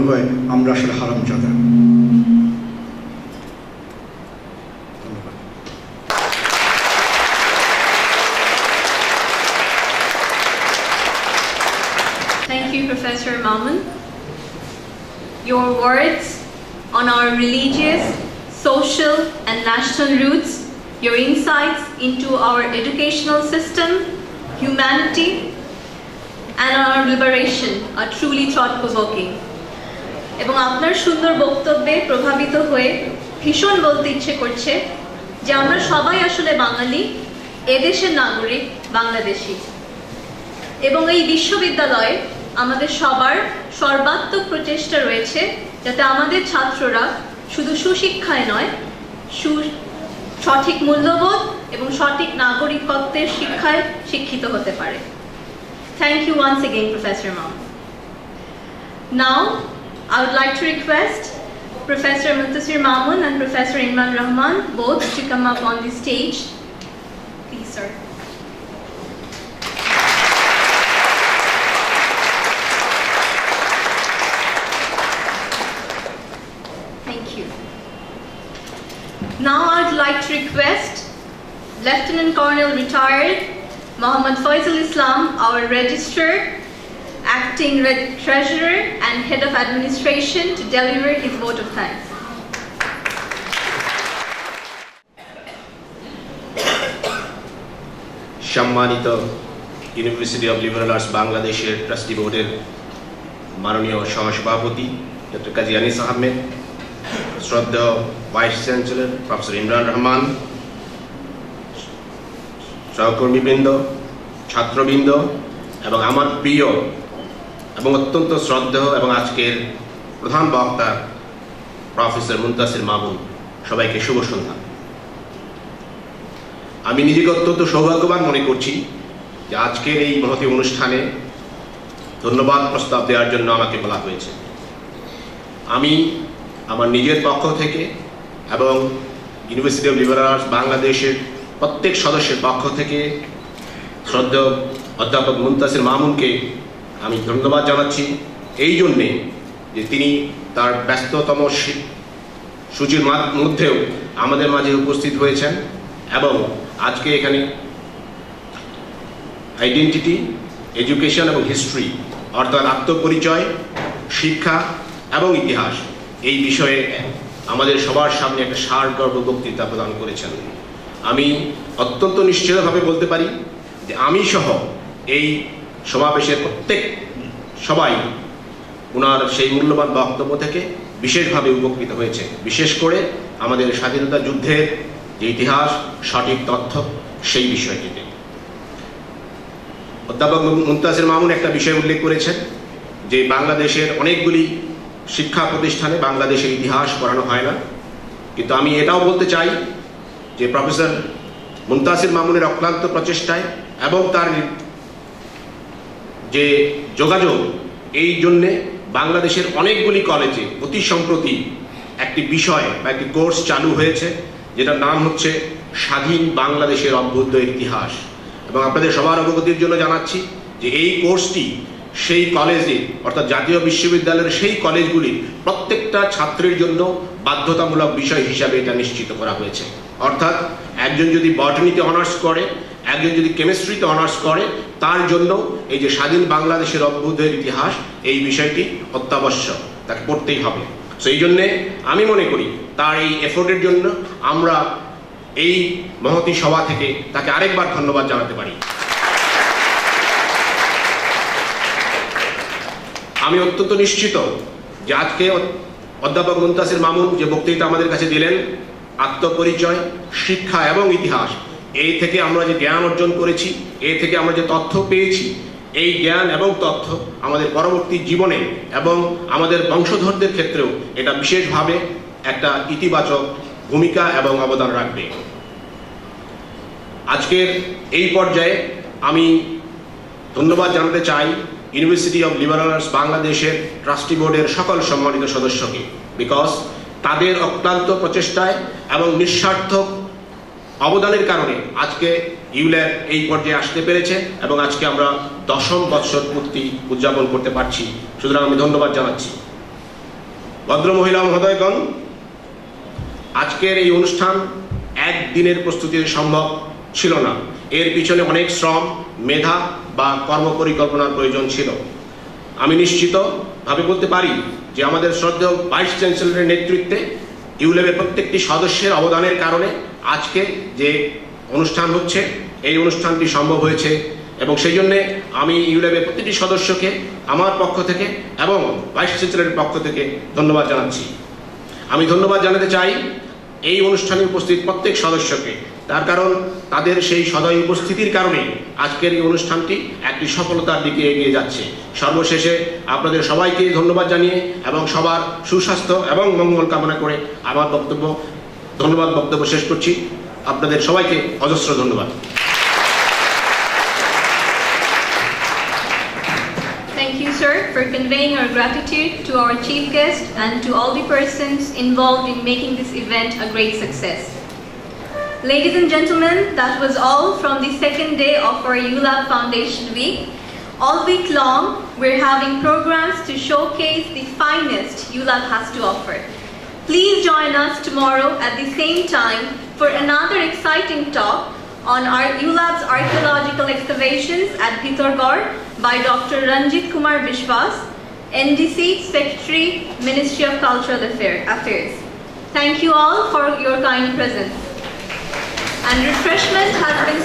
হয় আমরা আসলে হারামজাদা। Thank you, Professor Mamun. Your words on our religious, social, and national roots, your insights into our educational system, humanity, and our liberation are truly thought-provoking. এবং আপনার সুন্দর বক্তব্যে প্রভাবিত হয়ে ভীষণ বলতে ইচ্ছে করছে যে আমরা সবাই আসলে বাঙালি, এদেশের নাগরিক, বাংলাদেশী। এবং এই বিশ্ববিদ্যালয়ে আমাদের সবার সর্বাত্মক প্রচেষ্টা রয়েছে যাতে আমাদের ছাত্ররা শুধু সুশিক্ষায় নয়, সঠিক মূল্যবোধ এবং সঠিক নাগরিকত্বের শিক্ষায় শিক্ষিত হতে পারে। Thank you once again, Professor Mamun. Now, I would like to request Professor Muntasir Mamun and Professor Imran Rahman both to come up on the stage. Please, sir. Thank you. Now, I would like to request Lieutenant Colonel retired Muhammad Faisal Islam, our Registrar, Acting Treasurer and Head of Administration, to deliver his vote of thanks. সম্মানিত university of liberal arts বাংলাদেশের trustee বোর্ডের মাননীয় সহসভাপতি doctor Kazi Anis Ahmed, শ্রদ্ধেয় vice chancellor professor Imran Rahman, সহকর্মীবৃন্দ, ছাত্রবৃন্দ এবং আমার প্রিয় এবং অত্যন্ত শ্রদ্ধেয় এবং আজকের প্রধান বক্তা প্রফেসর মুনতাসির মামুন, সবাইকে শুভ সন্ধ্যা। আমি নিজেকে অত্যন্ত সৌভাগ্যবান মনে করছি যে আজকের এই মহতী অনুষ্ঠানে ধন্যবাদ প্রস্তাব দেওয়ার জন্য আমাকে বলা হয়েছে। আমি আমার নিজের পক্ষ থেকে এবং ইউনিভার্সিটি অব লিবারাল আর্টস বাংলাদেশের প্রত্যেক সদস্যের পক্ষ থেকে শ্রদ্ধেয় অধ্যাপক মুনতাসির মামুনকে আমি ধন্যবাদ জানাচ্ছি এই জন্যে যে তিনি তার ব্যস্ততম সূচির মধ্যেও আমাদের মাঝে উপস্থিত হয়েছেন এবং আজকে এখানে আইডেন্টিটি, এডুকেশন এবং হিস্ট্রি অর্থাৎ আত্মপরিচয়, শিক্ষা এবং ইতিহাস এই বিষয়ে আমাদের সবার সামনে একটা সারগর্ভ বক্তৃতা প্রদান করেছেন। আমি অত্যন্ত নিশ্চিতভাবে বলতে পারি যে আমি সহ এই সমাবেশের প্রত্যেক সবাই ওনার সেই মূল্যবান বক্তব্য থেকে বিশেষভাবে উপকৃত হয়েছে, বিশেষ করে আমাদের স্বাধীনতা যুদ্ধের যে ইতিহাস, সঠিক তথ্য সেই বিষয়টিতে। অধ্যাপক মুনতাসির মামুন একটা বিষয় উল্লেখ করেছেন যে বাংলাদেশের অনেকগুলি শিক্ষা প্রতিষ্ঠানে বাংলাদেশের ইতিহাস পড়ানো হয় না, কিন্তু আমি এটাও বলতে চাই যে প্রফেসর মুনতাসির মামুনের অক্লান্ত প্রচেষ্টায় এবং তার যে যোগাযোগ, এই জন্যে বাংলাদেশের অনেকগুলি কলেজে অতি সম্প্রতি একটি বিষয় বা একটি কোর্স চালু হয়েছে যেটার নাম হচ্ছে স্বাধীন বাংলাদেশের অভ্যুদয়ের ইতিহাস। এবং আপনাদের সবার অবগতির জন্য জানাচ্ছি যে এই কোর্সটি সেই কলেজে অর্থাৎ জাতীয় বিশ্ববিদ্যালয়ের সেই কলেজগুলির প্রত্যেকটা ছাত্রের জন্য বাধ্যতামূলক বিষয় হিসাবে এটা নিশ্চিত করা হয়েছে। অর্থাৎ একজন যদি বটানিতে অনার্স করে, একজন যদি কেমিস্ট্রিতে অনার্স করে, তার জন্য এই যে স্বাধীন বাংলাদেশের অভ্যুদয়ের ইতিহাস এই বিষয়টি অত্যাবশ্যক, তাকে পড়তেই হবে। সেই জন্যে আমি মনে করি তার এই এফোর্টের জন্য আমরা এই মহতী সভা থেকে তাকে আরেকবার ধন্যবাদ জানাতে পারি। আমি অত্যন্ত নিশ্চিত যে আজকে অধ্যাপক মুনতাসির মামুন যে বক্তৃতা আমাদের কাছে দিলেন, আত্মপরিচয়, শিক্ষা এবং ইতিহাস, এই থেকে আমরা যে জ্ঞান অর্জন করেছি, এই থেকে আমরা যে তথ্য পেয়েছি, এই জ্ঞান এবং তথ্য আমাদের পরবর্তী জীবনে এবং আমাদের বংশধরদের ক্ষেত্রেও এটা বিশেষভাবে একটা ইতিবাচক ভূমিকা এবং অবদান রাখবে। আজকের এই পর্যায়ে আমি ধন্যবাদ জানাতে চাই ইউনিভার্সিটি অব লিবারাল আর্টস বাংলাদেশের ট্রাস্টি বোর্ডের সকল সম্মানিত সদস্যকে, বিকজ তাদের অক্লান্ত প্রচেষ্টায় এবং নিঃস্বার্থক অবদানের কারণে আজকে ইউল্যাব এই পর্যায়ে আসতে পেরেছে এবং আজকে আমরা 10ম বৎসর পূর্তি উদযাপন করতে পারছি। সুতরাং আমি ধন্যবাদ জানাচ্ছি। ভদ্রমহিলা মহোদয়গণ, আজকের এই অনুষ্ঠান একদিনের প্রস্তুতিতে সম্ভব ছিল না। এর পিছনে অনেক শ্রম, মেধা বা কর্মপরিকল্পনার প্রয়োজন ছিল। আমি নিশ্চিতভাবে বলতে পারি যে আমাদের শ্রদ্ধেয় ভাইস চ্যান্সেলরের নেতৃত্বে ইউল্যাবের প্রত্যেকটি সদস্যের অবদানের কারণে আজকে যে অনুষ্ঠান হচ্ছে এই অনুষ্ঠানটি সম্ভব হয়েছে, এবং সেই জন্যে আমি ইউল্যাবের প্রতিটি সদস্যকে আমার পক্ষ থেকে এবং ভাইস চ্যান্সেলরের পক্ষ থেকে ধন্যবাদ জানাচ্ছি। আমি ধন্যবাদ জানাতে চাই এই অনুষ্ঠানে উপস্থিত প্রত্যেক সদস্যকে, তার কারণ তাদের সেই সদয় উপস্থিতির কারণে আজকের এই অনুষ্ঠানটি একটি সফলতার দিকে এগিয়ে যাচ্ছে। সর্বশেষে আপনাদের সবাইকে ধন্যবাদ জানিয়ে এবং সবার সুস্বাস্থ্য এবং মঙ্গল কামনা করে আমার বক্তব্য শেষ করছি। আপনাদের সবাইকে অজস্র ধন্যবাদ। Thank you, sir, for conveying our gratitude to our chief guest and to all the persons involved in making this event a great success. Ladies and gentlemen, that was all from the second day of our ULAB Foundation Week. All week long, we're having programs to showcase the finest ULAB has to offer. Please join us tomorrow at the same time for another exciting talk on our ULAB's archaeological excavations at Bhitorgarh by Dr. Ranjit Kumar Bishwas, NDC Secretary, Ministry of Cultural Affairs. Thank you all for your kind presence. And refreshment has been